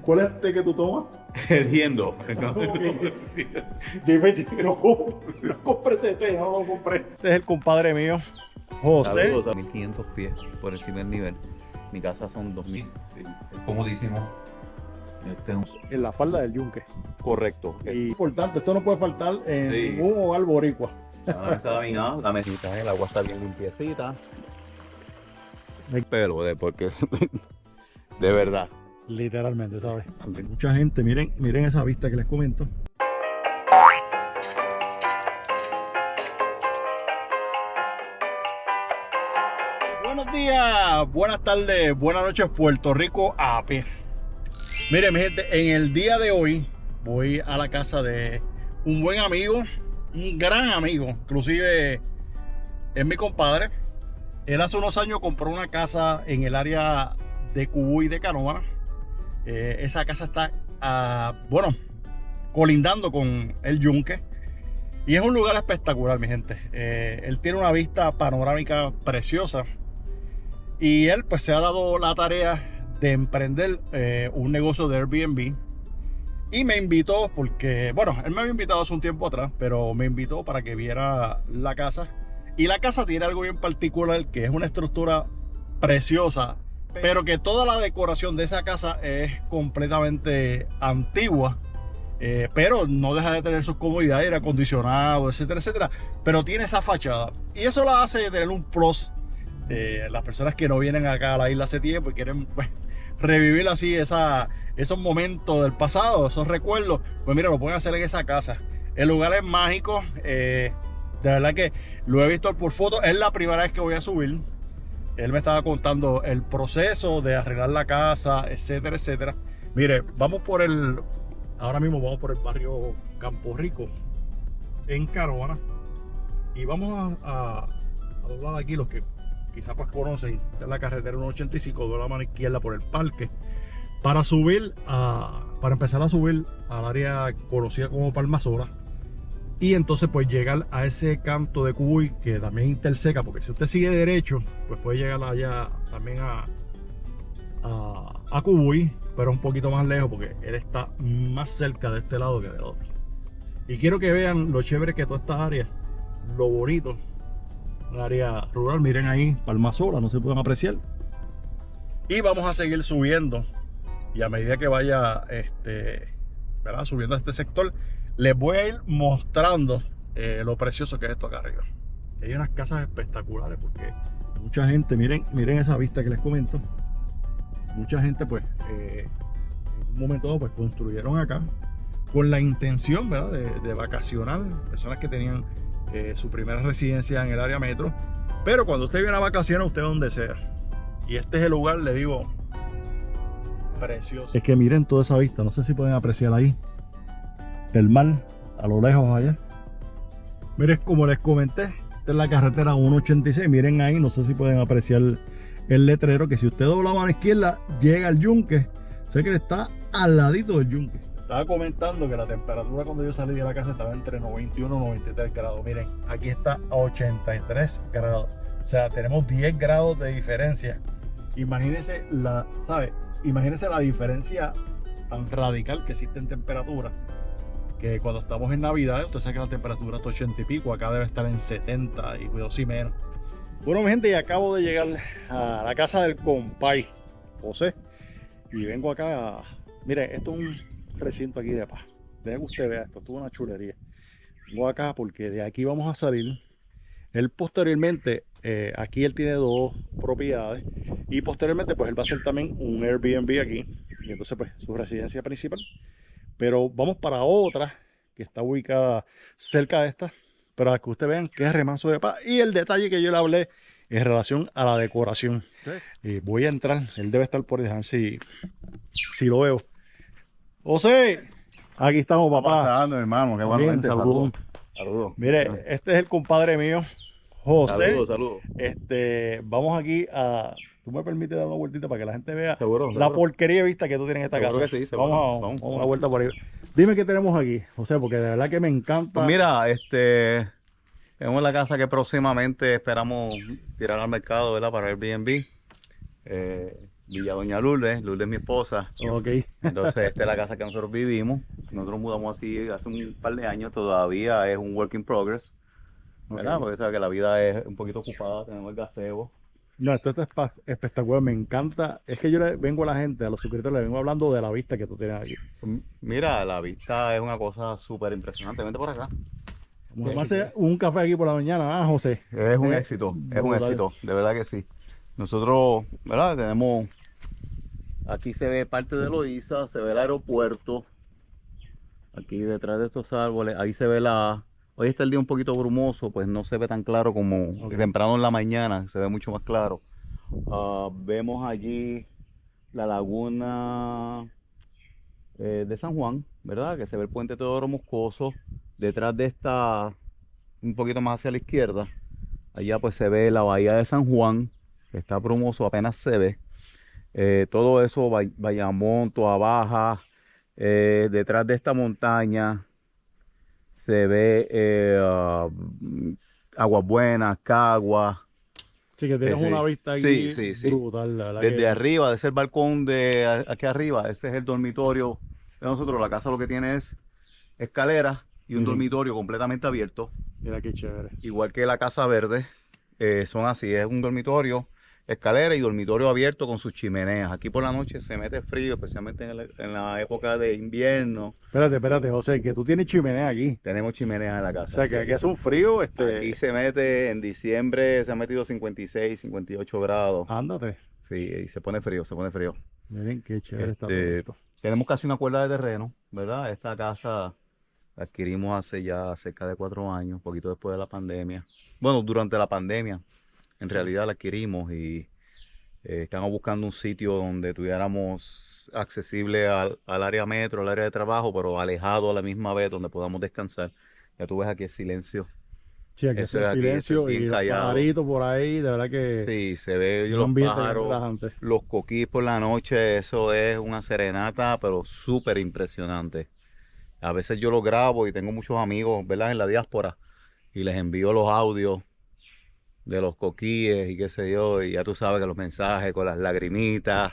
¿Cuál es el té que tú tomas? Eligiendo. Dime si no compré ese té, no lo compré. Este es el compadre mío, José. Saludos a 1500 pies por encima del nivel. Mi casa son 2000. Sí, es comodísimo. En la falda del Yunque. Correcto. Y importante, esto no puede faltar en Sí. ningún hogar boricua. La mesa laminada, la mesita, el agua está bien limpiecita. Pero porque de verdad. Literalmente, ¿sabes? Mucha gente, miren esa vista que les comento. Buenos días, buenas tardes, buenas noches, Puerto Rico a pie. Miren, mi gente, en el día de hoy voy a la casa de un buen amigo, un gran amigo, inclusive es mi compadre. Él hace unos años compró una casa en el área de Cubuy de Canóvana. Esa casa está, colindando con el Yunque. Y es un lugar espectacular, mi gente. Él tiene una vista panorámica preciosa. Y él pues se ha dado la tarea de emprender un negocio de Airbnb. Y me invitó porque, bueno, él me había invitado hace un tiempo atrás, pero me invitó para que viera la casa. Y la casa tiene algo bien particular, que es una estructura preciosa, pero que toda la decoración de esa casa es completamente antigua, pero no deja de tener sus comodidades, aire acondicionado, etcétera, etcétera. Pero tiene esa fachada y eso la hace tener un plus. Las personas que no vienen acá a la isla hace tiempo y quieren pues, revivir así esos momentos del pasado, esos recuerdos, pues mira, lo pueden hacer en esa casa. El lugar es mágico, de verdad que lo he visto por foto, es la primera vez que voy a subir. Él me estaba contando el proceso de arreglar la casa, etcétera, etcétera. Mire, ahora mismo vamos por el barrio Campo Rico, en Canóvana. Y vamos a doblar aquí, los que quizás pues conocen, esta es la carretera 185, de la mano izquierda por el parque, para empezar a subir al área conocida como Palmasola. Y entonces pues llegar a ese canto de Cubuy que también interseca, porque si usted sigue derecho pues puede llegar allá también a Cubuy, pero un poquito más lejos porque él está más cerca de este lado que del otro. Y quiero que vean lo chévere que toda esta área, lo bonito, un área rural. Miren ahí Palmasola, no se pueden apreciar. Y vamos a seguir subiendo, y a medida que vaya ¿verdad? Subiendo a este sector, les voy a ir mostrando lo precioso que es esto acá arriba. Hay unas casas espectaculares porque mucha gente, miren esa vista que les comento. Mucha gente pues en un momento dado pues construyeron acá con la intención, ¿verdad? de vacacionar. Personas que tenían su primera residencia en el área metro. Pero cuando usted viene a vacacionar, usted donde sea. Y este es el lugar, le digo, precioso. Es que miren toda esa vista, no sé si pueden apreciar ahí el mar a lo lejos allá. Miren, como les comenté, esta es la carretera 186. Miren ahí, no sé si pueden apreciar el letrero, que si usted dobla la mano izquierda llega al Yunque. Sé que está al ladito del Yunque. Estaba comentando que la temperatura cuando yo salí de la casa estaba entre 91 y 93 grados. Miren, aquí está a 83 grados. O sea, tenemos 10 grados de diferencia. Imagínense Imagínense la diferencia tan radical que existe en temperatura. Que cuando estamos en Navidad, usted sabe que la temperatura está 80 y pico, acá debe estar en 70 y cuidado si menos. Bueno, mi gente, y acabo de llegar a la casa del compay José. Y vengo acá, mire, esto es un recinto aquí de paz. Deje que usted vea esto es una chulería. Vengo acá porque de aquí vamos a salir. Él posteriormente, aquí él tiene 2 propiedades. Y posteriormente pues él va a hacer también un Airbnb aquí. Y entonces pues su residencia principal. Pero vamos para otra que está ubicada cerca de esta, pero para que ustedes vean que es remanso de paz. Y el detalle que yo le hablé en relación a la decoración. Voy a entrar, él debe estar por dejar si lo veo. José, aquí estamos, papá. Pasando, hermano, qué bueno. Saludos. Saludos. Mire, este es el compadre mío, José. Saludos. Vamos aquí a... ¿Tú me permites dar una vueltita para que la gente vea Seguro. la porquería de vista que tú tienes en esta Seguro casa? Que sí, seguro. Vamos a una vuelta por ahí. Dime qué tenemos aquí, José, porque de verdad que me encanta. Pues mira, tenemos la casa que próximamente esperamos tirar al mercado, ¿verdad? Para Airbnb. Villa Doña Lourdes. Lourdes es mi esposa. Ok. Entonces, esta es la casa que nosotros vivimos. Nosotros mudamos así hace un par de años. Todavía es un work in progress, ¿verdad? Ok. Porque sabes que la vida es un poquito ocupada. Tenemos el gazebo. No, esto es espectacular, me encanta. Es que yo le vengo a la gente, a los suscriptores, le vengo hablando de la vista que tú tienes aquí. Mira, la vista es una cosa súper impresionante. Vente por acá. Vamos a tomarse un café aquí por la mañana, ¿ah, José? Es un éxito, es un Brutal. éxito, de verdad que sí. Nosotros, ¿verdad? Tenemos, aquí se ve parte de Loíza, se ve el aeropuerto, aquí detrás de estos árboles, ahí se ve hoy está el día un poquito brumoso, pues no se ve tan claro como Ok. temprano en la mañana, se ve mucho más claro. Vemos allí la laguna de San Juan, ¿verdad? Que se ve el puente Teodoro Moscoso, detrás de esta, un poquito más hacia la izquierda. Allá pues se ve la bahía de San Juan, que está brumoso, apenas se ve. Todo eso, Bayamón, Toa Baja, detrás de esta montaña se ve Aguas Buenas, Caguas. Sí, que tienes una vista aquí Sí. brutal, la verdad Desde que... arriba, de ese balcón de aquí arriba, ese es el dormitorio de nosotros. La casa lo que tiene es escaleras y un Miren. dormitorio completamente abierto. Mira qué chévere. Igual que la Casa Verde, son así, es un dormitorio, escalera y dormitorio abierto con sus chimeneas. Aquí por la noche se mete frío, especialmente en la época de invierno. Espérate, José, que tú tienes chimenea aquí. Tenemos chimeneas en la O casa. sea, que aquí hace un frío, Aquí se mete, en diciembre se ha metido 56, 58 grados. Ándate. Sí, y se pone frío, se pone frío. Miren qué chévere está todo Este, esto. tenemos casi una cuerda de terreno, ¿verdad? Esta casa la adquirimos hace ya cerca de 4 años, un poquito después de la pandemia. Bueno, durante la pandemia, en realidad la adquirimos y estamos buscando un sitio donde tuviéramos accesible al área metro, al área de trabajo, pero alejado a la misma vez, donde podamos descansar. Ya tú ves aquí el silencio. Sí, aquí Eso hace es aquí, eso silencio es bien y los callado. pajaritos por ahí, de verdad que Sí, se ve un los ambiente bien pájaros, relajante. los coquís por la noche, eso es una serenata, pero súper impresionante. A veces yo lo grabo y tengo muchos amigos, ¿verdad? En la diáspora y les envío los audios de los coquíes y qué sé yo, y ya tú sabes que los mensajes con las lagrimitas.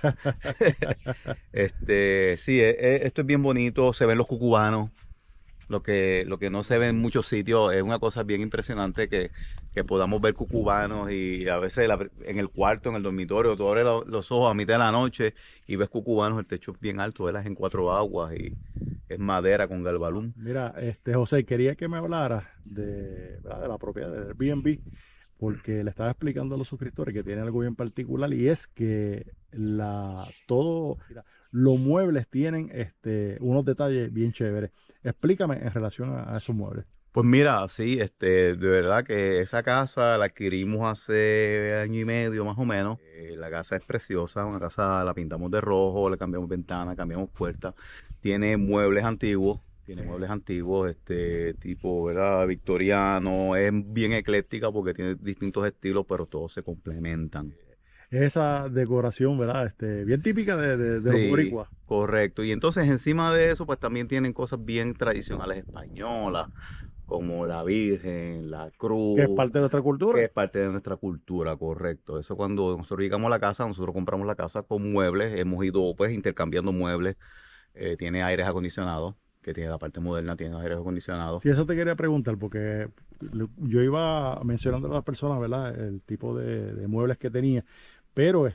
Sí, esto es bien bonito, se ven los cucubanos, lo que no se ve en muchos sitios, es una cosa bien impresionante que podamos ver cucubanos y a veces en el cuarto, en el dormitorio, tú abres los ojos a mitad de la noche y ves cucubanos, el techo es bien alto, ¿verdad? Es en 4 aguas y es madera con galvalum. Mira, José, quería que me hablaras de, ¿verdad?, de la propiedad del Airbnb, porque le estaba explicando a los suscriptores que tiene algo bien particular y es que mira, los muebles tienen unos detalles bien chéveres. Explícame en relación a esos muebles. Pues mira, sí, de verdad que esa casa la adquirimos hace año y medio más o menos. La casa es preciosa, una casa la pintamos de rojo, le cambiamos ventanas, cambiamos puertas. Tiene muebles antiguos, tipo, ¿verdad? Victoriano, es bien ecléctica porque tiene distintos estilos, pero todos se complementan. Esa decoración, ¿verdad? Bien típica de los Sí, boricuas, correcto. Y entonces encima de eso, pues también tienen cosas bien tradicionales españolas, como la Virgen, la que es cruz, parte de nuestra que cultura. es parte de nuestra cultura, correcto. Eso cuando nosotros llegamos a la casa, nosotros compramos la casa con muebles, hemos ido pues intercambiando muebles, tiene aires acondicionados, que tiene la parte moderna, tiene aires acondicionados. Sí, eso te quería preguntar, porque yo iba mencionando a las personas, ¿verdad? El tipo de muebles que tenía. Pero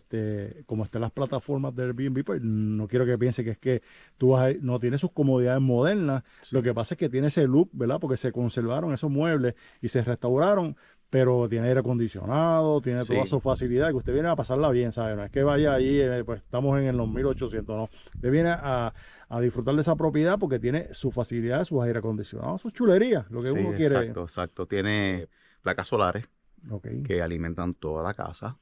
como están las plataformas de Airbnb, pues no quiero que piense que es que tú no tiene sus comodidades modernas. Lo que pasa es que tiene ese look, ¿verdad? Porque se conservaron esos muebles y se restauraron, pero tiene aire acondicionado, tiene todas Sí, sus facilidades, que usted viene a pasarla bien, ¿sabes? No es que vaya allí, pues estamos en los 1800, no. Usted viene a disfrutar de esa propiedad porque tiene sus facilidades, sus aire acondicionados, sus chulerías, lo que sí, uno quiere. exacto, exacto. Tiene placas solares Ok. que alimentan toda la casa.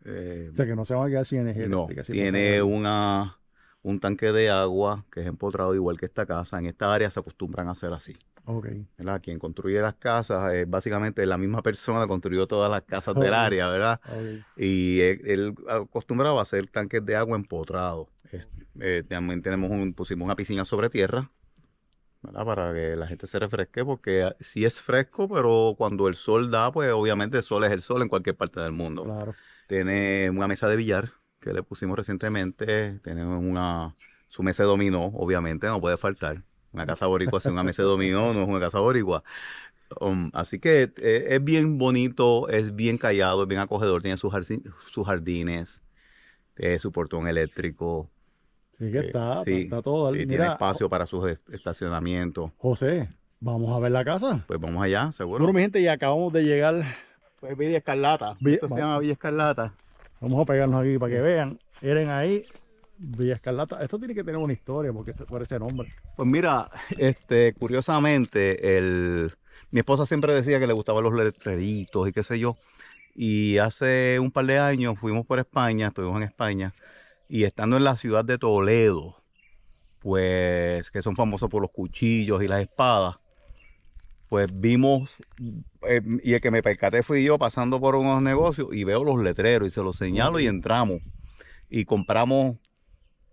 O sea, que no se van a quedar sin energía No, eléctrica. tiene un tanque de agua que es empotrado igual que esta casa. En esta área se acostumbran a hacer así, Ok. ¿verdad? Quien construye las casas es básicamente la misma persona que construyó todas las casas del Ok. área, ¿verdad? Ok. Y él acostumbraba a hacer tanques de agua empotrados. También pusimos una piscina sobre tierra, ¿verdad? Para que la gente se refresque, porque sí es fresco, pero cuando el sol da, pues obviamente el sol es el sol en cualquier parte del mundo. Claro. Tiene una mesa de billar que le pusimos recientemente. Tenemos su mesa de dominó, obviamente, no puede faltar. Una casa boricua sin una mesa de dominó no es una casa boricua. Así que es bien bonito, es bien callado, es bien acogedor, tiene sus jardines, su portón eléctrico. Sí que Sí, está todo. sí, tiene Mira, espacio para sus estacionamientos. José, vamos a ver la casa. Pues vamos allá, Bueno, seguro. mi gente, y acabamos de llegar. Pues Villa Escarlata. Esto se llama Villa Escarlata. Vamos a pegarnos aquí para que vean. Miren ahí, Villa Escarlata. Esto tiene que tener una historia porque por ese nombre. Pues mira, curiosamente, mi esposa siempre decía que le gustaban los letreritos y qué sé yo. Y hace un par de años fuimos por España, estuvimos en España, y estando en la ciudad de Toledo, pues que son famosos por los cuchillos y las espadas, pues vimos, y el que me percaté fui yo pasando por unos negocios y veo los letreros y se los señalo y entramos y compramos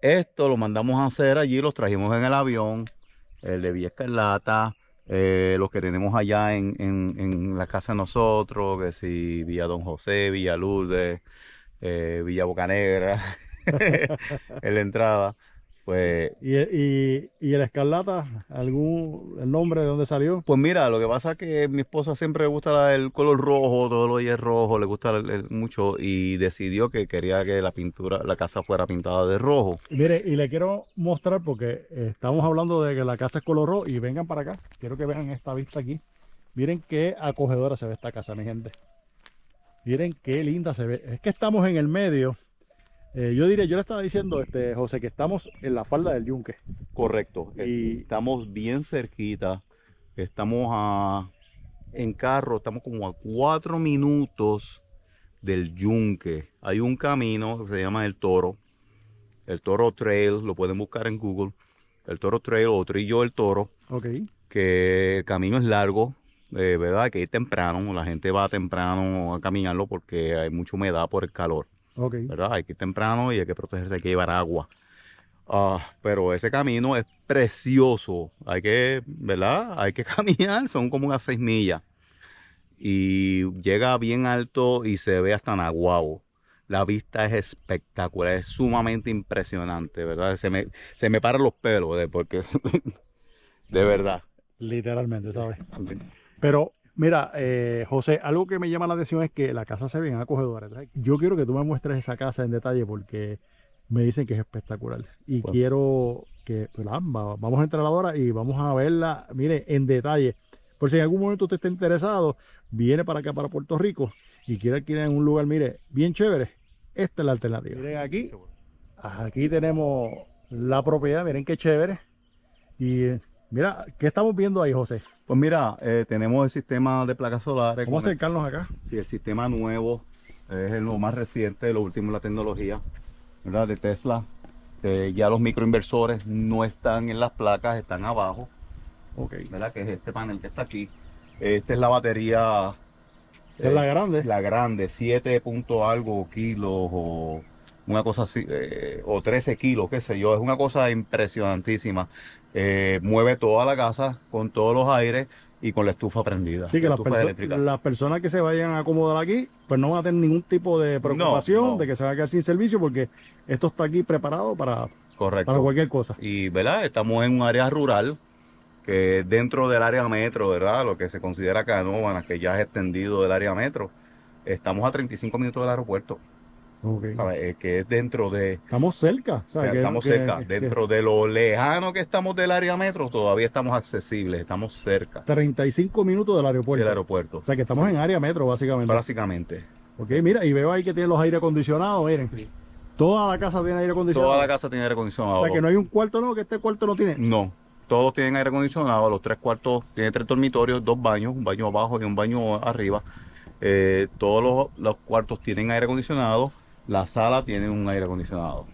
esto, lo mandamos a hacer allí, los trajimos en el avión, el de Villa Escarlata, los que tenemos allá en la casa de nosotros, que si Villa Don José, Villa Lourdes, Villa Bocanegra, en la entrada, pues Y el Escarlata, el nombre de dónde salió. Pues mira, lo que pasa es que a mi esposa siempre le gusta el color rojo, todo lo que es rojo, le gusta mucho y decidió que quería que la casa fuera pintada de rojo. Mire, y le quiero mostrar porque estamos hablando de que la casa es color rojo y vengan para acá. Quiero que vean esta vista aquí. Miren qué acogedora se ve esta casa, mi gente. Miren qué linda se ve. Es que estamos en el medio. Yo le estaba diciendo, José, que estamos en la falda del Yunque. Correcto. Y Estamos bien cerquita. Estamos en carro, estamos como a 4 minutos del Yunque. Hay un camino que se llama El Toro Trail, lo pueden buscar en Google. El Toro Trail o Trillo del Toro, ok. que el camino es largo, ¿verdad? Hay que ir temprano, la gente va temprano a caminarlo porque hay mucha humedad por el calor, Ok. ¿verdad? Hay que ir temprano y hay que protegerse, hay que llevar agua. Pero ese camino es precioso, ¿verdad? Hay que caminar, son como unas 6 millas. Y llega bien alto y se ve hasta Naguabo. La vista es espectacular, es sumamente impresionante, ¿verdad? Se me paran los pelos, porque de verdad. Literalmente, ¿sabes? Pero mira, José, algo que me llama la atención es que la casa se ve bien acogedora. Entonces, yo quiero que tú me muestres esa casa en detalle porque me dicen que es espectacular. Y Bueno. quiero que, ¿verdad? Vamos a entrar ahora y vamos a verla, mire, en detalle. Por si en algún momento usted está interesado, viene para acá, para Puerto Rico, y quiere alquilar en un lugar, mire, bien chévere, esta es la alternativa. Miren aquí tenemos la propiedad, miren qué chévere. Y mira, ¿qué estamos viendo ahí, José? Pues mira, tenemos el sistema de placas solares. Vamos a acercarnos acá. Sí, el sistema nuevo es lo más reciente, lo último en la tecnología, ¿verdad? De Tesla. Ya los microinversores no están en las placas, están abajo. Ok. ¿Verdad? Que es este panel que está aquí. Esta es la batería. ¿Esta es la grande? La grande, 7 punto algo kilos o una cosa así, o 13 kilos, qué sé yo. Es una cosa impresionantísima. Mueve toda la casa con todos los aires y con la estufa prendida. Sí, que la estufa eléctrica. las personas que se vayan a acomodar aquí, pues no van a tener ningún tipo de preocupación No. de que se va a quedar sin servicio porque esto está aquí preparado para cualquier cosa. Y, ¿verdad? Estamos en un área rural, que dentro del área metro, ¿verdad? Lo que se considera Canóvanas, que ya es extendido del área metro. Estamos a 35 minutos del aeropuerto, Okay. ¿sabes? Que es dentro de... Estamos cerca. O sea, estamos cerca. Dentro de lo lejano que estamos del área metro, todavía estamos accesibles, estamos cerca 35 minutos del aeropuerto. O sea, que estamos en área metro, básicamente. Básicamente. Ok, mira, y veo ahí que tiene los aire acondicionados, miren. Toda la casa tiene aire acondicionado. Toda la casa tiene aire acondicionado. O sea, que no hay un cuarto, no, que este cuarto no tiene. No. Todos tienen aire acondicionado, los 3 cuartos tienen 3 dormitorios, 2 baños, un baño abajo y un baño arriba. Todos los cuartos tienen aire acondicionado, la sala tiene un aire acondicionado.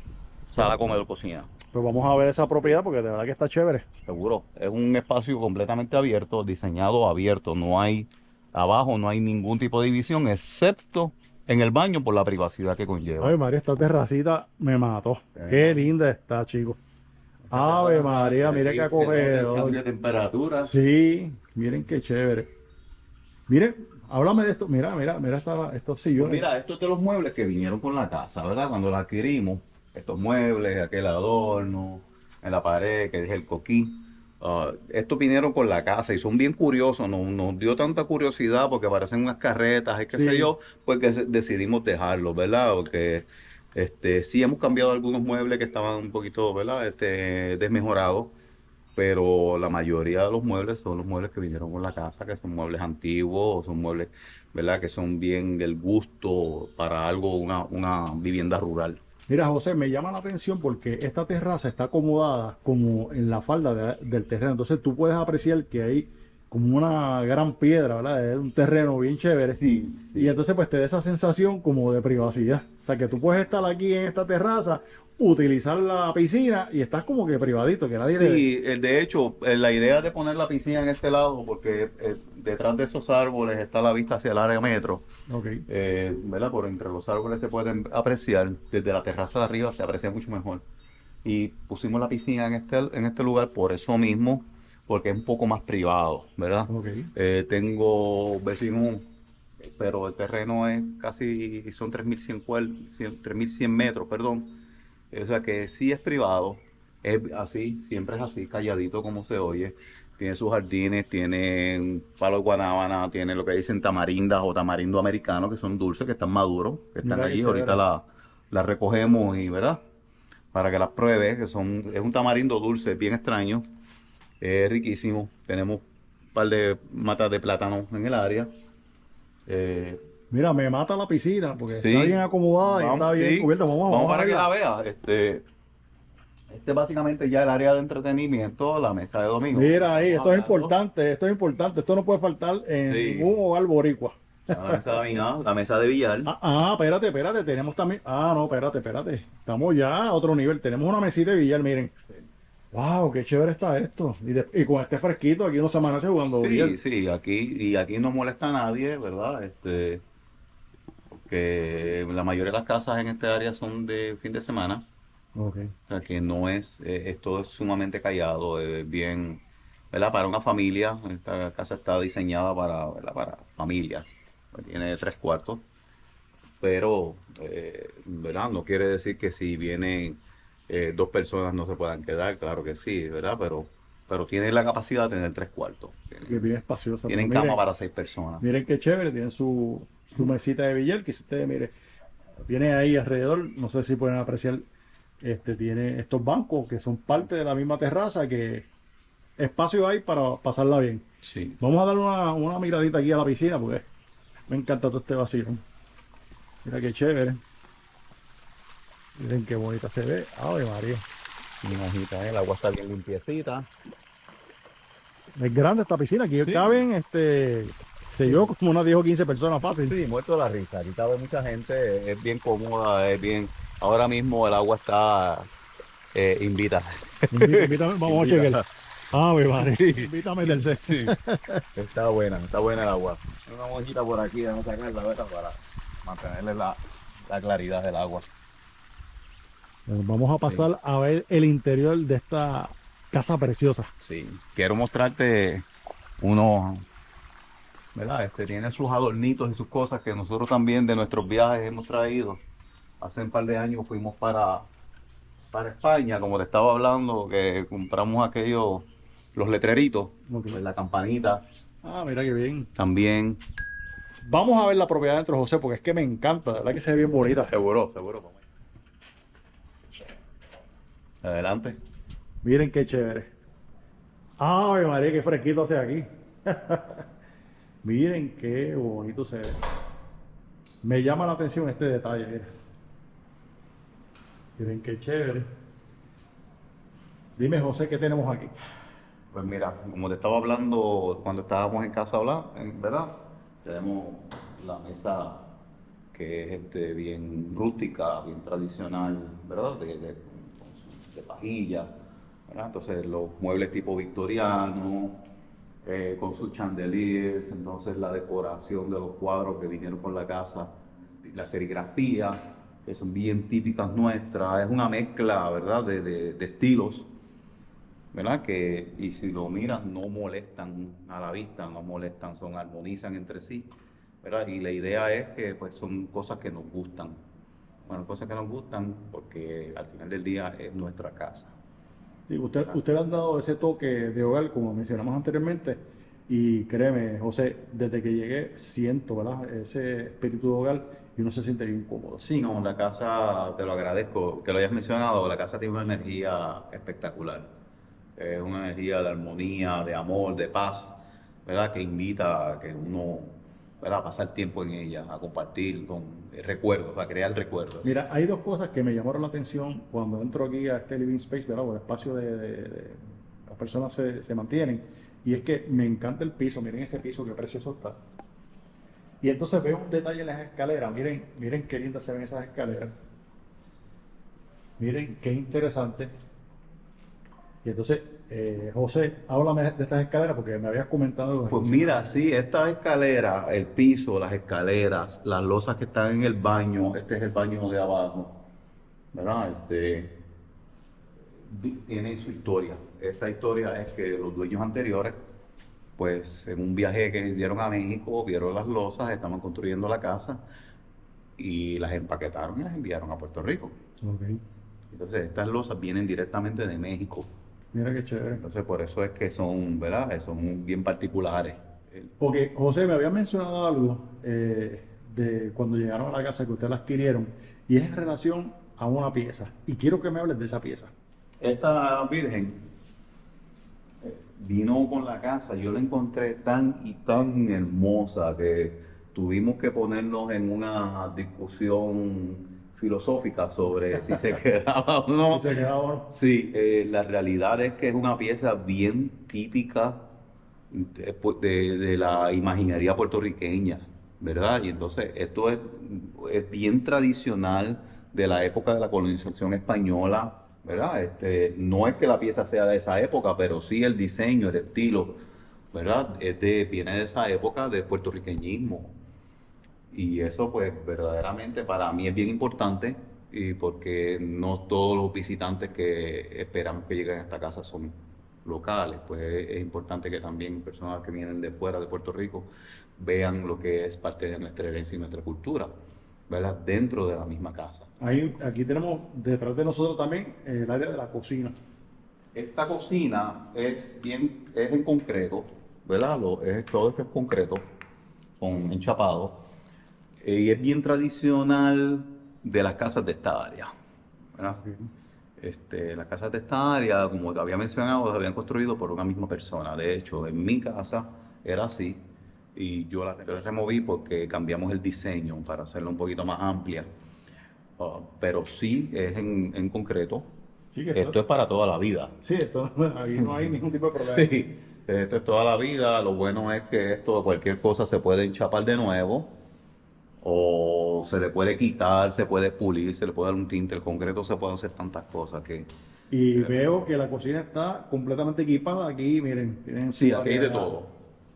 Sala, comedor, cocina. Pues vamos a ver esa propiedad porque de verdad que está chévere. Seguro, es un espacio completamente abierto, diseñado abierto. No hay, abajo no hay ningún tipo de división, excepto en el baño por la privacidad que conlleva. Ay, María, esta terracita me mató. Qué linda está, chicos. Ave María, mire qué acogedor. Cambio de temperatura. Sí, miren qué chévere. Miren, Háblame de esto. Mira, mira, mira estos Pues sillones. mira, estos de los muebles que vinieron con la casa, ¿verdad? Cuando la adquirimos, estos muebles, aquel adorno en la pared que dije el coquín, estos vinieron con la casa y son bien curiosos, nos dio tanta curiosidad porque parecen unas carretas y qué sé Sí. yo, pues que decidimos dejarlos, ¿verdad? Porque sí hemos cambiado algunos muebles que estaban un poquito, ¿verdad? Desmejorados, pero la mayoría de los muebles son los muebles que vinieron con la casa, que son muebles antiguos, son muebles, ¿verdad? Que son bien del gusto para algo, una vivienda rural. Mira, José, me llama la atención porque esta terraza está acomodada como en la falda del terreno. Entonces tú puedes apreciar que hay como una gran piedra, ¿verdad? Es un terreno bien chévere. Sí, Y sí. entonces pues te da esa sensación como de privacidad. O sea, que tú puedes estar aquí en esta terraza, utilizar la piscina y estás como que privadito, que nadie le ve. Sí, de hecho, la idea de poner la piscina en este lado, porque detrás de esos árboles está la vista hacia el área metro, Ok. ¿verdad? Por entre los árboles se pueden apreciar, desde la terraza de arriba se aprecia mucho mejor. Y pusimos la piscina en este lugar por eso mismo, porque es un poco más privado, ¿verdad? Ok. Tengo vecinos, pero el terreno es casi, son 3.100 metros, perdón. O sea que sí es privado, es así, siempre es así, calladito como se oye. Tiene sus jardines, tiene un palo de guanábana, tiene lo que dicen tamarindas o tamarindo americano, que son dulces, que están maduros, que están Mira qué allí. Ahorita chévere. la recogemos y, ¿verdad? Para que las pruebes, es un tamarindo dulce, bien extraño, es riquísimo. Tenemos un par de matas de plátano en el área. Eh, Mira, me mata la piscina porque está bien sí, acomodada y está vamos, bien sí, cubierta. Vamos, vamos vamos a para que la verla. veas. Este es básicamente ya el área de entretenimiento, la mesa de domingo, como Mira ahí, estamos esto es hablando. importante, esto es importante. Esto no puede faltar en ningún Sí, hogar boricua. la mesa de dominó, la mesa de billar. Espérate, espérate, tenemos también. No, espérate, espérate. Estamos ya a otro nivel. Tenemos una mesita de billar, miren. Wow, qué chévere está esto. Y con este fresquito, aquí uno se amanece jugando billar. Sí, sí, aquí no molesta a nadie, ¿verdad? Que la mayoría de las casas en esta área son de fin de semana. Ok. O sea, que no es todo sumamente callado, es bien, ¿verdad? Para una familia, esta casa está diseñada para, ¿verdad? Para familias. Tiene 3 cuartos, pero, ¿verdad? No quiere decir que si vienen 2 personas no se puedan quedar, claro que sí, ¿verdad? Pero tiene la capacidad de tener 3 cuartos. Que bien espaciosa, pero Tienen cama miren, para 6 personas. miren qué chévere. Tiene su mesita de billar, que si ustedes, miren, viene ahí alrededor, no sé si pueden apreciar, tiene estos bancos que son parte de la misma terraza, que espacio hay para pasarla bien. Sí. Vamos a dar una miradita aquí a la piscina porque me encanta todo este vacío. Mira qué chévere. Miren qué bonita se ve. Ave María. Imagínate, el agua está bien limpiecita. Es grande esta piscina. Aquí Sí. caben, sé yo, como unas 10 o 15 personas fácil. Sí, muerto de la risa. Ahorita ve mucha gente, es bien cómoda, es bien. Ahora mismo el agua está invita. Invítame, vamos a chequear. Invita. Ave María. Sí, Invítame del C. sí. Está buena el agua. Una mojita por aquí, vamos a sacarla, ¿verdad? Para mantenerle la claridad del agua. Vamos a Sí. pasar a ver el interior de esta casa preciosa. Sí. Quiero mostrarte uno, ¿verdad? Tiene sus adornitos y sus cosas que nosotros también de nuestros viajes hemos traído. Hace un par de años fuimos para España, como te estaba hablando, que compramos aquellos, los letreritos, Ok. pues la campanita Mira qué bien. también. Vamos a ver la propiedad dentro, José, porque es que me encanta, de verdad que se ve bien bonita. Seguro, seguro. Vamos. Adelante. Miren qué chévere. Ave María, qué fresquito hace aquí. Miren qué bonito se ve. Me llama la atención este detalle, mira. Miren qué chévere. Dime, José, ¿qué tenemos aquí? Pues mira, como te estaba hablando cuando estábamos en casa ¿verdad? Tenemos la mesa que es bien rústica, bien tradicional, ¿verdad? De pajilla, ¿verdad? Entonces los muebles tipo victoriano, con sus chandeliers, entonces la decoración de los cuadros que vinieron con la casa, la serigrafía, que son bien típicas nuestras, es una mezcla, ¿verdad? De estilos, ¿verdad? Y si lo miras, no molestan a la vista, no molestan, armonizan entre sí. ¿verdad? Y la idea es que pues son cosas que nos gustan. Bueno, cosas que nos gustan porque al final del día es nuestra casa. Sí, ¿Verdad? usted le han dado ese toque de hogar, como mencionamos anteriormente, y créeme, José, desde que llegué siento, ¿verdad? Ese espíritu de hogar y uno se siente bien cómodo. Sí, no, la casa, te lo agradezco que lo hayas mencionado, la casa tiene una energía espectacular. Es una energía de armonía, de amor, de paz, ¿verdad? Que invita a que uno, ¿verdad? A pasar tiempo en ella, a compartir con recuerdos, a crear recuerdos. Mira, hay dos cosas que me llamaron la atención cuando entro aquí a este living space, ¿verdad? O el espacio las personas se mantienen. Y es que me encanta el piso, miren ese piso, qué precioso está. Y entonces veo un detalle en las escaleras, miren, miren qué lindas se ven esas escaleras. Miren qué interesante. Y entonces, José, háblame de estas escaleras porque me habías comentado algo Pues encima. mira, sí, estas escaleras, el piso, las escaleras, las losas que están en el baño, este es el baño de abajo, ¿verdad? Tiene su historia. Esta historia es que los dueños anteriores, pues en un viaje que dieron a México, vieron las losas, estaban construyendo la casa y las empaquetaron y las enviaron a Puerto Rico. Ok, Entonces, estas losas vienen directamente de México. mira qué chévere. Entonces, por eso es que son, ¿verdad? Son bien particulares. Porque José me había mencionado algo de cuando llegaron a la casa que ustedes la adquirieron y es en relación a una pieza. Y quiero que me hables de esa pieza. Esta virgen vino con la casa, yo la encontré tan y tan hermosa que tuvimos que ponernos en una discusión filosófica sobre si se quedaba o Y no. se quedaron. Sí, la realidad es que es una pieza bien típica de la imaginería puertorriqueña, ¿verdad? Y entonces es bien tradicional de la época de la colonización española, ¿verdad? No es que la pieza sea de esa época, pero sí el diseño, el estilo, ¿verdad? Viene de esa época de puertorriqueñismo. Y eso pues verdaderamente para mí es bien importante y porque no todos los visitantes que esperamos que lleguen a esta casa son locales, pues es importante que también personas que vienen de fuera de Puerto Rico vean lo que es parte de nuestra herencia y nuestra cultura, ¿verdad? Dentro de la misma casa. Ahí, aquí tenemos detrás de nosotros también el área de la cocina. Esta cocina es en concreto, ¿verdad? Todo esto es concreto, con enchapado. Y es bien tradicional de las casas de esta área, ¿verdad? Las casas de esta área, como te había mencionado, se habían construido por una misma persona. De hecho, en mi casa era así y yo la removí porque cambiamos el diseño para hacerla un poquito más amplia. Pero sí es en concreto. Sí, que Esto es para toda la vida. sí, aquí no hay ningún tipo de problema. Sí, esto es toda la vida. Lo bueno es que esto, cualquier cosa se puede enchapar de nuevo o se le puede quitar, se puede pulir, se le puede dar un tinte. El concreto se puede hacer tantas cosas que... Y veo que la cocina está completamente equipada. Aquí, miren, tienen Sí, su aquí hay de área. todo.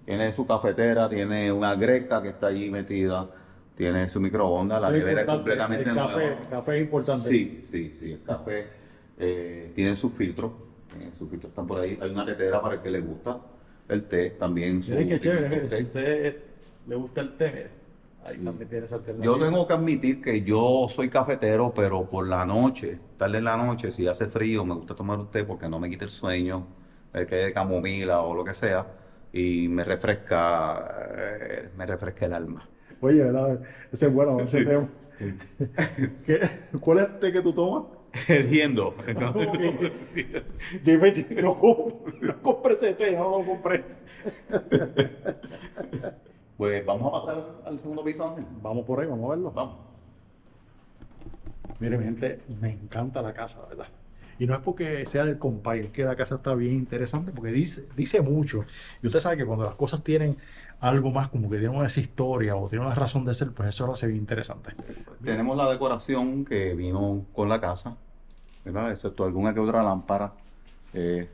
Tiene su cafetera, tiene una greca que está allí metida, tiene su microondas, la Eso es nevera es importante. completamente nueva. El café es importante. Sí, sí, sí, el café tiene sus filtros, están por ahí. Hay una tetera para el que le gusta el té, también su Miren qué chévere, pimiento mire, si a té. usted le gusta el té, mire, ahí también tiene esa Yo alternativa. tengo que admitir que yo soy cafetero, pero por la noche, tarde en la noche, si hace frío, me gusta tomar un té porque no me quita el sueño, el que de camomila o lo que sea, y me refresca el alma. Oye, ¿verdad? Ese es bueno, ese Sí. es... ¿Cuál es el té que tú tomas? Eliendo. Yo me dije, no, no compré ese té, no lo compré. Pues vamos a pasar al segundo piso, Ángel. Vamos por ahí, vamos a verlo. Vamos. Mire, mi gente, me encanta la casa, ¿verdad? Y no es porque sea del compay, es que la casa está bien interesante porque dice mucho. Y usted sabe que cuando las cosas tienen algo más, como que tienen una historia o tienen una razón de ser, pues eso lo hace bien interesante. Tenemos la decoración que vino con la casa, ¿verdad? Excepto alguna que otra lámpara,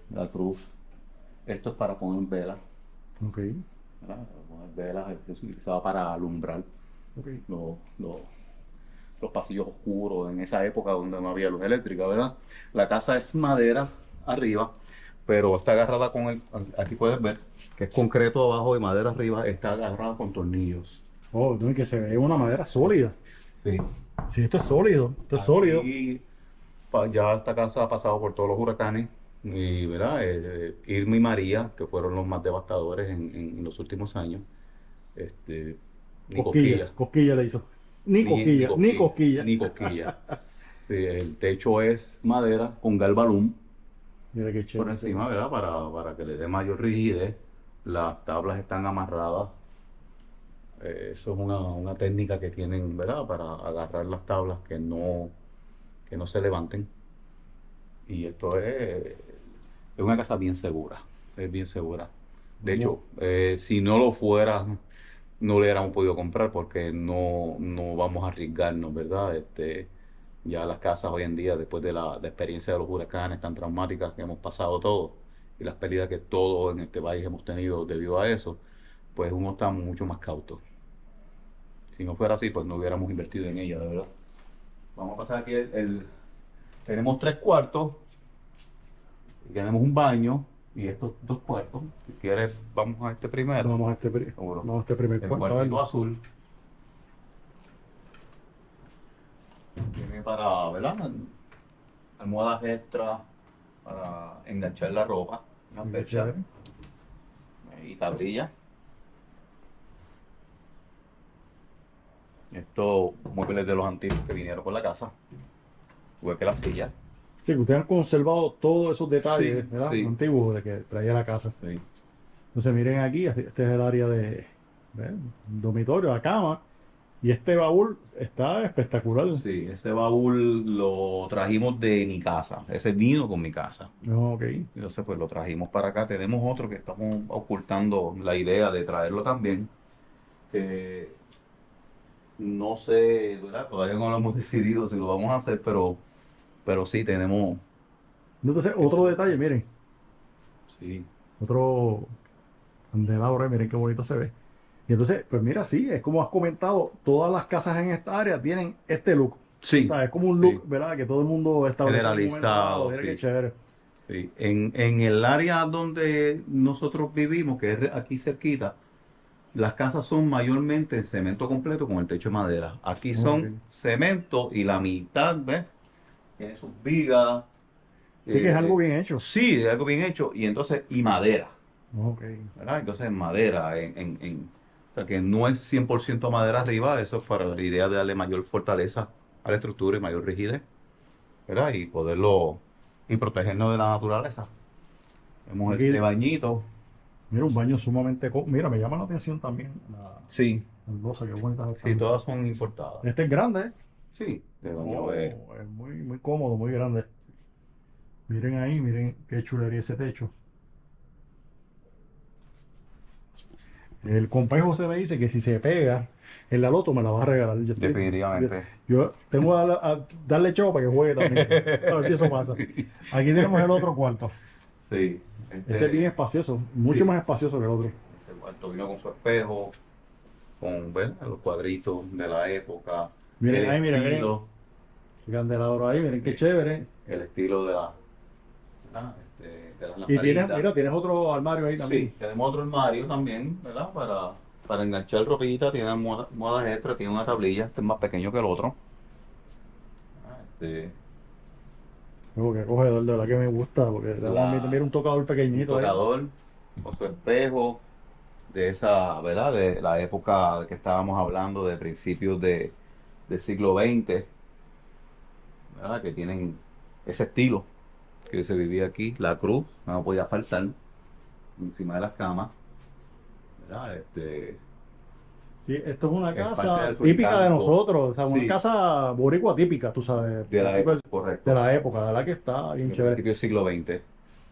la cruz. Esto es para poner velas, Ok, ¿verdad? Para poner velas, esto se utilizaba para alumbrar ok. los, los, los pasillos oscuros en esa época donde no había luz eléctrica, ¿verdad? La casa es madera arriba, pero está agarrada aquí puedes ver que es concreto abajo y madera arriba, está agarrada con tornillos. Oh, no, y que se ve una madera sólida. Sí. Sí, esto es sólido, esto es sólido. Aquí, ya esta casa ha pasado por todos los huracanes y, ¿verdad? Irma y María, que fueron los más devastadores en los últimos años. Este, ni Cosquilla, cosquillas, cosquilla le hizo. Ni ni cosquilla, ni cosquillas, cosquilla. ni cosquillas. Sí, el techo es madera con galvalum Mira qué por chévere. encima, ¿verdad? Para que le dé mayor rigidez. Las tablas están amarradas. Eso es una técnica que tienen, ¿verdad? Para agarrar las tablas que no se levanten. Y esto es una casa bien segura, es bien segura. De Vamos, hecho, si no lo fuera, no le hubiéramos podido comprar porque no vamos a arriesgarnos, ¿verdad? Ya las casas hoy en día, después de la experiencia de los huracanes tan traumáticas que hemos pasado todos y las pérdidas que todos en este país hemos tenido debido a eso, pues uno está mucho más cauto. Si no fuera así, pues no hubiéramos invertido en ella, de verdad. Vamos a pasar aquí tenemos 3 cuartos y tenemos un baño y estos 2 cuartos. Si quieres, vamos a este primero. vamos a este, Seguro. vamos a este primer El cuarto. a cuartito verlo. azul tiene para, ¿verdad? Almohadas extra para enganchar la ropa, una Qué percha chévere. y tablilla. Estos muebles de los antiguos que vinieron con la casa, igual que la silla. Sí, que ustedes han conservado todos esos detalles, Sí, ¿verdad? sí, Antiguos de que traía la casa. sí. Entonces miren aquí, este es el área de ¿ves? Dormitorio, la cama. Y este baúl está espectacular. Sí, ese baúl lo trajimos de mi casa. Ese vino con mi casa. No, ok. Entonces, pues lo trajimos para acá. Tenemos otro que estamos ocultando la idea de traerlo también. Que no sé, ¿verdad? Todavía no lo hemos decidido si lo vamos a hacer, pero sí tenemos. Entonces, otro detalle, miren. Sí, Otro candelabro, miren qué bonito se ve. Y entonces, pues mira, sí, es como has comentado, todas las casas en esta área tienen este look. O sí, sea, es como un sí. look, ¿verdad? Que todo el mundo establece en un momento dado. Generalizado, Mira qué sí. chévere. Sí. En el área donde nosotros vivimos, que es aquí cerquita, las casas son mayormente en cemento completo con el techo de madera. Aquí Ok. son cemento y la mitad, ¿ves? Tiene sus vigas. Sí que es algo bien hecho. Sí, algo bien hecho. Y entonces, y madera, Ok. ¿verdad? Entonces, madera. O sea, que no es 100% madera arriba. Eso es para la idea de darle mayor fortaleza a la estructura y mayor rigidez, ¿verdad? Y poderlo, y protegernos de la naturaleza. Vemos Aquí, este bañito. mira, un baño sumamente... Mira, me llama la atención también Sí, la losa, qué bonitas sí, están. todas son importadas. Este es grande, ¿eh? Sí, de Oh, baño es muy, muy cómodo, muy grande. Miren ahí, miren qué chulería ese techo. El compadre José me dice que si se pega en la loto me la va a regalar. definitivamente. Yo tengo a darle chavo para que juegue también. A ver si eso pasa. Sí, Aquí tenemos el otro cuarto. sí, Este es bien espacioso, mucho sí. más espacioso que el otro. Este cuarto vino con su espejo, con, ¿ves? Los cuadritos de la época, Miren el ahí, miren, miren. estilo, El candelabro ahí, miren qué sí, chévere. el estilo de las Y tienes, lamparitas. mira, tienes otro armario ahí también. Sí, tenemos otro armario también, ¿verdad? Para enganchar ropita, tiene almohadas extra, tiene una tablilla, este es más pequeño que el otro. Ah, Porque acogedor, de verdad que me gusta, porque mira un tocador un pequeñito ahí. tocador con su espejo de esa, ¿verdad? De la época que estábamos hablando, de principios del siglo XX, ¿verdad? Que tienen ese estilo que se vivía aquí, la cruz, no podía faltar encima de las camas, ¿verdad? Sí, esto es una Es parte casa de su típica de encanto. nosotros, o sea, una Sí. casa boricua típica, tú sabes, De la principio época, correcto, de la época, de verdad que está bien del chévere. principio del siglo XX.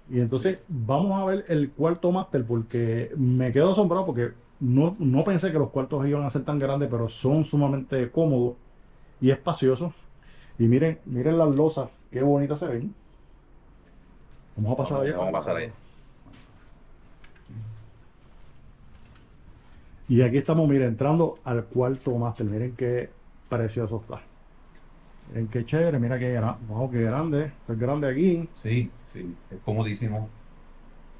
Y entonces vamos a ver el cuarto máster porque me quedo asombrado porque no pensé que los cuartos iban a ser tan grandes, pero son sumamente cómodos y espaciosos. Y miren, miren las losas, qué bonitas se ven. Vamos a pasar allá. Vamos a pasar allá. Y aquí estamos, miren, entrando al cuarto máster. Miren qué precioso está. Miren qué chévere, mira qué grande. Wow, qué grande. Es grande aquí. Sí, sí, es comodísimo.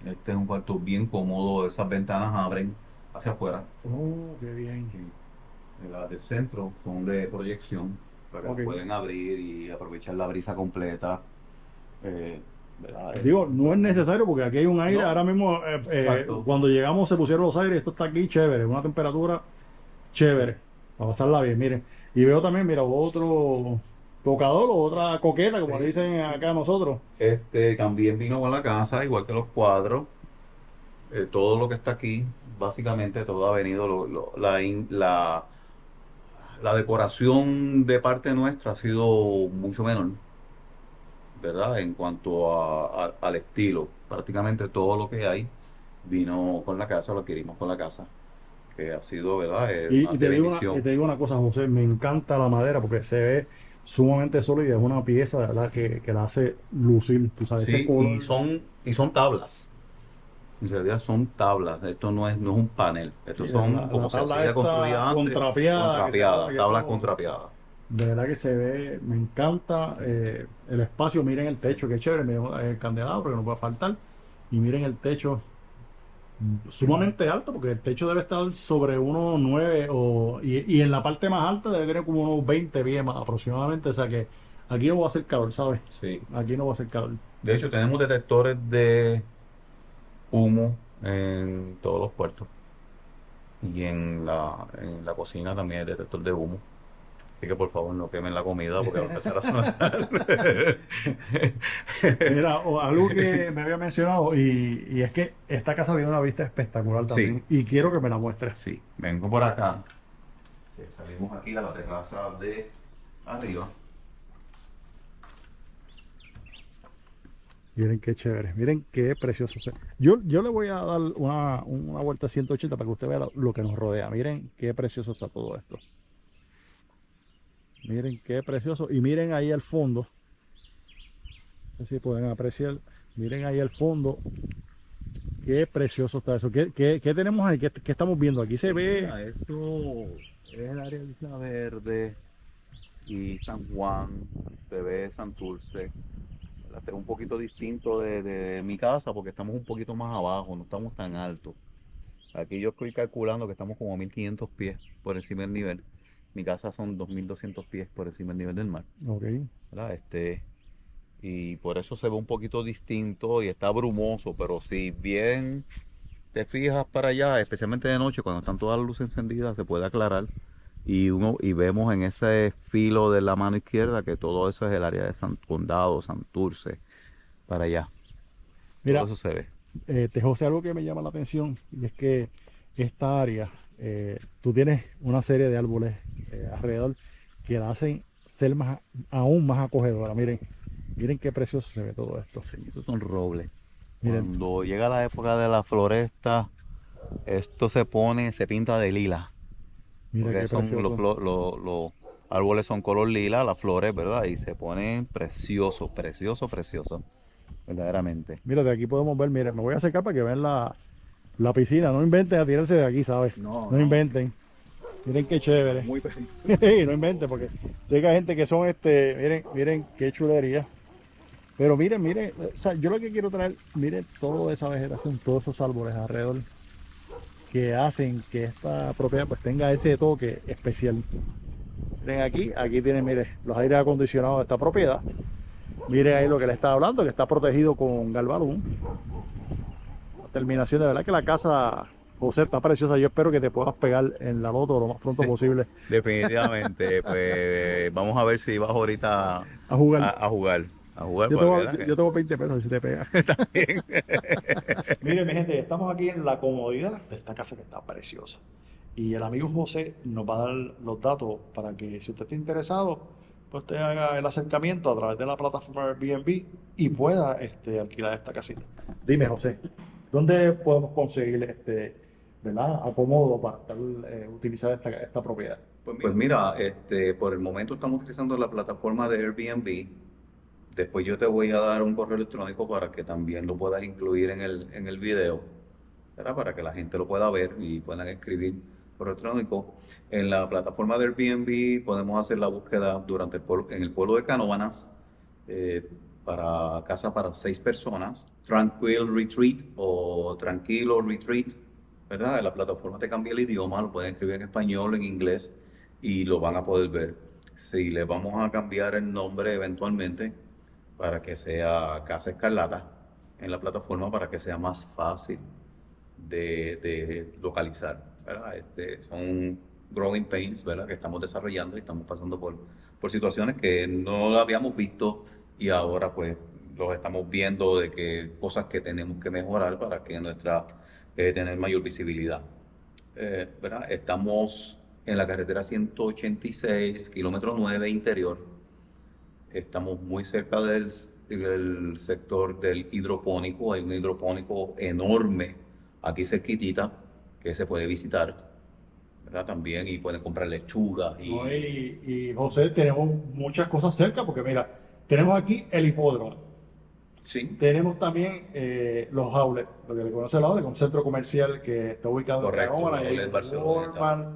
Este es un cuarto bien cómodo, esas ventanas abren hacia afuera. Oh, qué bien. Sí. Las del centro son de proyección, para que Ok. las pueden abrir y aprovechar la brisa completa. eh, ¿Verdad? Digo, no es necesario porque aquí hay un aire. No, Ahora mismo, exacto. cuando llegamos se pusieron los aires. Esto está aquí chévere, una temperatura Sí. chévere, para pasarla bien, miren. Y veo también, mira, otro tocador o otra coqueta, como le Sí. dicen acá a nosotros. También vino con la casa, igual que los cuadros. Todo lo que está aquí, básicamente todo ha venido, la decoración de parte nuestra ha sido mucho menor, ¿verdad? En cuanto al estilo, prácticamente todo lo que hay vino con la casa, lo adquirimos con la casa, que ha sido, ¿verdad? Y, De bendición. te digo una cosa, José, me encanta la madera porque se ve sumamente sólida, es una pieza de verdad que la hace lucir, tú sabes, ese Sí, y color. son tablas. En realidad son tablas. Esto no es un panel. Sí, Estos son la como se tabla hacía esta construida antes, contrapiada, que se nota contrapiadas, que tablas eso, contrapiadas. de verdad que se ve, me encanta el espacio, miren el techo, que chévere, miren el candelabro, que no puede faltar, y miren el techo, sumamente alto, porque el techo debe estar sobre unos 9 y en la parte más alta debe tener como unos 20 pies más aproximadamente. O sea que aquí no va a hacer calor, ¿sabes? Sí. Aquí no va a hacer calor. De hecho, tenemos detectores de humo en todos los cuartos. Y en la cocina también hay detector de humo. Así que por favor no quemen la comida porque va a empezar a sonar. Mira, algo que me había mencionado, y es que esta casa tiene una vista espectacular Sí, también, y quiero que me la muestres. sí. Vengo por acá. Salimos aquí a la terraza de arriba. Miren qué chévere, miren qué precioso. Yo le voy a dar una vuelta a 180 para que usted vea lo que nos rodea. Miren qué precioso está todo esto. Miren qué precioso. Y miren ahí al fondo. No sé si pueden apreciar. Miren ahí al fondo. Qué precioso está eso. ¿Qué tenemos ahí? ¿Qué estamos viendo? Aquí se Pues ve. mira, esto es el área de Isla Verde y San Juan, se ve Santurce. Es un poquito distinto de mi casa porque estamos un poquito más abajo, no estamos tan altos. Aquí yo estoy calculando que estamos como a 1500 pies por encima del nivel. Mi casa son 2200 pies por encima del nivel del mar, Ok. ¿verdad? Y por eso se ve un poquito distinto y está brumoso, pero si bien te fijas para allá, especialmente de noche, cuando están todas las luces encendidas, se puede aclarar y vemos en ese filo de la mano izquierda que todo eso es el área de Condado, Santurce, para allá. Todo Mira, eso se ve. José, algo que me llama la atención y es que esta área, tú tienes una serie de árboles alrededor que la hacen ser aún más acogedora. Miren, miren qué precioso se ve todo esto. Sí, esos son robles. Miren, Cuando llega la época de la floresta, esto se pinta de lila, mira porque qué son precioso. los árboles son color lila, las flores, ¿verdad? Y se ponen preciosos, preciosos, preciosos, verdaderamente. Mira, de aquí podemos ver, miren, me voy a acercar para que vean la piscina. No inventen a tirarse de aquí, ¿sabes? No, No no, inventen. Miren qué chévere. muy pequeño. No inventen, porque sé que hay gente que son miren, miren qué chulería. Pero miren, miren, o sea, yo lo que quiero traer, miren toda esa vegetación, todos esos árboles alrededor que hacen que esta propiedad pues tenga ese toque especial. Miren aquí tienen, miren, los aires acondicionados de esta propiedad. Miren ahí lo que le estaba hablando, que está protegido con galvalum. La terminación, de verdad que la casa, José, está preciosa. Yo espero que te puedas pegar en la loto lo más pronto Sí, posible definitivamente, pues vamos a ver si vas ahorita a jugar. a jugar, porque ¿verdad Yo tengo 20 pesos si te pegas. que también. Miren, mi gente, estamos aquí en la comodidad de esta casa que está preciosa. Y el amigo José nos va a dar los datos para que si usted está interesado, pues usted haga el acercamiento a través de la plataforma Airbnb y pueda alquilar esta casita. Dime, José, ¿dónde podemos conseguir ¿verdad? Acomodo para utilizar esta propiedad? Pues mira, por el momento estamos utilizando la plataforma de Airbnb. Después yo te voy a dar un correo electrónico para que también lo puedas incluir en el video, ¿verdad? Para que la gente lo pueda ver y puedan escribir correo electrónico. En la plataforma de Airbnb podemos hacer la búsqueda en el pueblo de Canóvanas eh, para casa para 6 personas, Tranquil Retreat o Tranquilo Retreat, ¿verdad? En la plataforma te cambia el idioma, lo pueden escribir en español, en inglés y lo van a poder ver. Sí, le vamos a cambiar el nombre eventualmente para que sea Casa Escarlata en la plataforma para que sea más fácil de localizar, ¿verdad? Son growing pains, ¿verdad? Que estamos desarrollando y estamos pasando por situaciones que no habíamos visto y ahora pues los estamos viendo de que cosas que tenemos que mejorar para que tener mayor visibilidad. ¿Verdad? Estamos en la carretera 186, kilómetro 9 interior. Estamos muy cerca del sector del hidropónico. Hay un hidropónico enorme aquí cerquitita que se puede visitar, ¿verdad? También, y pueden comprar lechuga No, y José, tenemos muchas cosas cerca porque mira, tenemos aquí el hipódromo, sí, tenemos también los outlets, lo que le conoce el outlet, un centro comercial que está ubicado en correcto, Canóvana, y hay Outlet un Barceloneta. Walmart.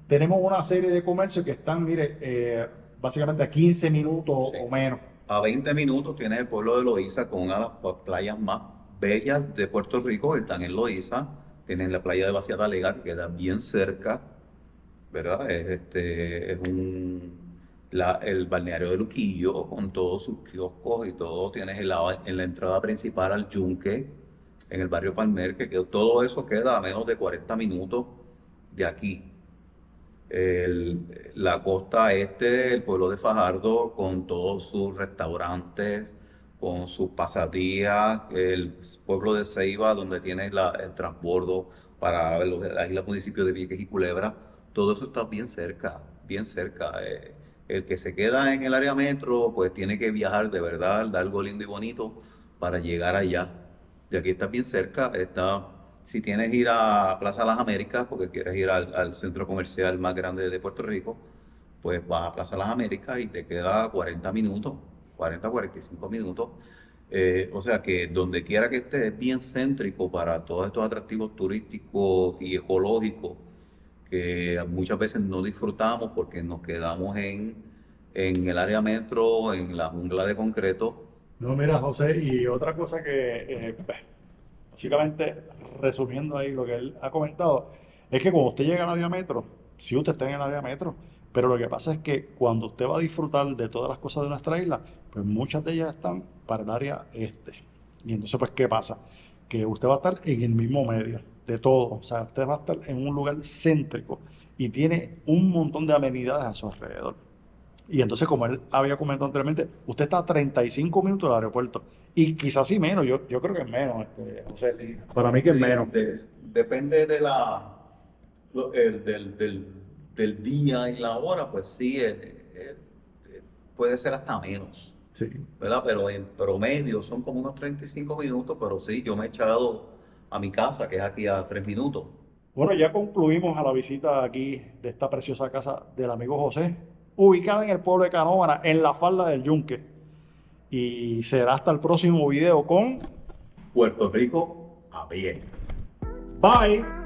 Tenemos una serie de comercios que están, mire, básicamente a 15 minutos Sí. o menos. A 20 minutos tienes el pueblo de Loíza con una de las playas más bellas de Puerto Rico, están en Loíza. Tienes la playa de Bacia Talega, que queda bien cerca, ¿verdad? El balneario de Luquillo, con todos sus kioscos y todo. Tienes en la entrada principal al Yunque, en el barrio Palmer, todo eso queda a menos de 40 minutos de aquí. La costa este, el pueblo de Fajardo, con todos sus restaurantes, con sus pasadías, el pueblo de Ceiba, donde tienes el transbordo para la isla municipio de Vieques y Culebra, todo eso está bien cerca, bien cerca. El que se queda en el área metro, pues tiene que viajar de verdad, dar algo lindo y bonito para llegar allá. De aquí está bien cerca, si tienes que ir a Plaza Las Américas, porque quieres ir al centro comercial más grande de Puerto Rico, pues vas a Plaza Las Américas y te queda 40 minutos, 45 minutos. O sea que donde quiera que estés es bien céntrico para todos estos atractivos turísticos y ecológicos que muchas veces no disfrutamos porque nos quedamos en el área metro, en la jungla de concreto. No, mira, José, y otra cosa que, básicamente, resumiendo ahí lo que él ha comentado, es que cuando usted llega al área metro, sí usted está en el área metro, pero lo que pasa es que cuando usted va a disfrutar de todas las cosas de nuestra isla, pues muchas de ellas están para el área este. Y entonces, pues, ¿qué pasa? Que usted va a estar en el mismo medio de todo, o sea, usted va a estar en un lugar céntrico y tiene un montón de amenidades a su alrededor. Y entonces, como él había comentado anteriormente, usted está a 35 minutos del aeropuerto. Y quizás sí menos, yo creo que es menos. José. Para mí que es menos. Depende del día y la hora, pues sí, puede ser hasta menos, Sí. ¿verdad? Pero en promedio son como unos 35 minutos, pero sí, yo me he echado a mi casa, que es aquí a 3 minutos. Bueno, ya concluimos a la visita aquí de esta preciosa casa del amigo José, ubicada en el pueblo de Canóvana, en la falda del Yunque. Y será hasta el próximo video con Puerto Rico a pie. Bye.